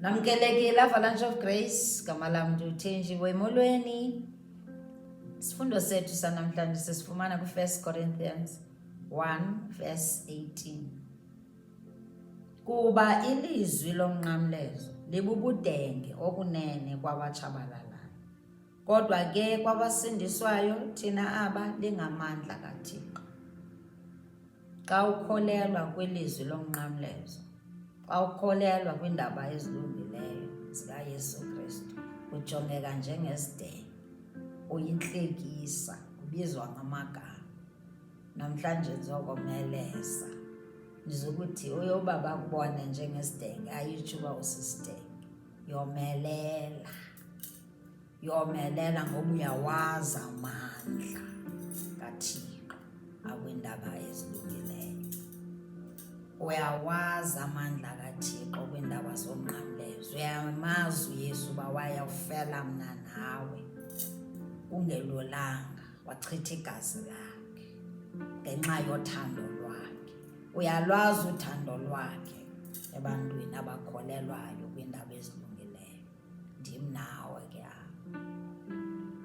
Namkelekile Avalanche of Grace, gama lam nduthenjiwe emolweni. Isifundo sethu sanamhlanje sisifumana ku-1 Corinthians 1:18. Kuba ilizwi lomnqamlezo libubudenge okunene kwabatshabalalayo, kodwa ke kwabasindiswayo thina aba lingamandla kaThixo. Xa ukholelwa kwilizwi lomnqamlezo, xa ukholelwa kwiindaba ezilungileyo zikaYesu Kristu, ujongeka njengesidenge, uyintlekisa, ubizwa ngamagama. Namhlanje ndizokomeleza ndizokuthi uyoba bakubone njengesidenge ayitsho uba usisidenge. Yomelela ngoba uyawazi amandla kaThixo akwiindaba ezilungileyo. Uyawazi amandla kaThixo kwiindaba zomnqamlezo. Uyamazi uYesu uba wayawufela mna nawe ungelulanga, wachitha igazi lakhe ngenxa yothando lwakhe. Uyalwazi uthando lwakhe ebantwini abakholelwayo kwiindaba ezilungileyo. Ndim nawe ke apha.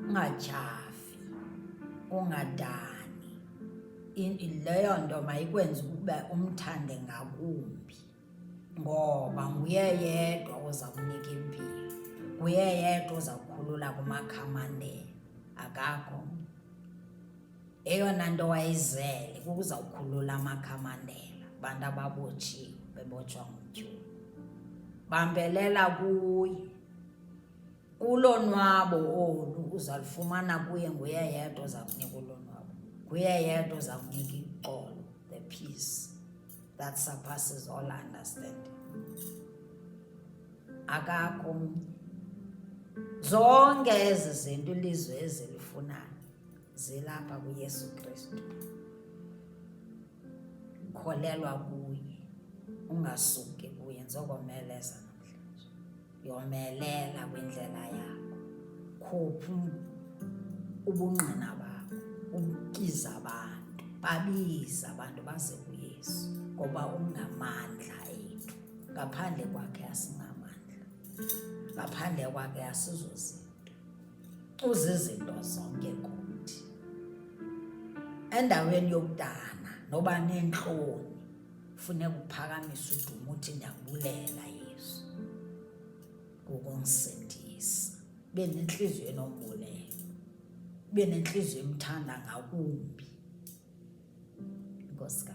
Ungatyhafi, ungadani. Leyo nto mayikwenze ukuba umthande ngakumbi, ngoba nguye yedwa oza kunika impilo, nguye yedwa oza kukhulula kumakhamandela. Akakho. Eyona nto wayizele kukuzawukhulula amakhamandela, abantu ababotshiwe bebotshwa ngumtyholi. Bambelela kuye. Ulonwabo olu uzalufumana kuye, nguye yedwa oza kunika ulonwabo. Nguye yedwa oza kunika ixolo, the peace that surpasses all understanding. Akakho omnye. Zonke ezi zinto ilizwe ezilifunayo zilapha kuYesu Kristu. Kholelwa kuye, ungasuki kuye. Ndizokomeleza namhlanje. Yomelela kwindlela yakho. Khupha ubungqina bakho, ubiza abantu, babiza abantu baze kuYesu, ngoba ungamandla ethu. Ngaphandle kwakhe asingamandla, ngaphandle kwakhe asizozinto. Uzizinto zonke kuthi. Endaweni yokudana noba neentloni, funeka uphakamise udumo uthi ndiyakubulela Yesu ngokungisindisa. Ube nenhliziyo enombulelo, ube nenhliziyo emthanda ngakumbi. Nkosi.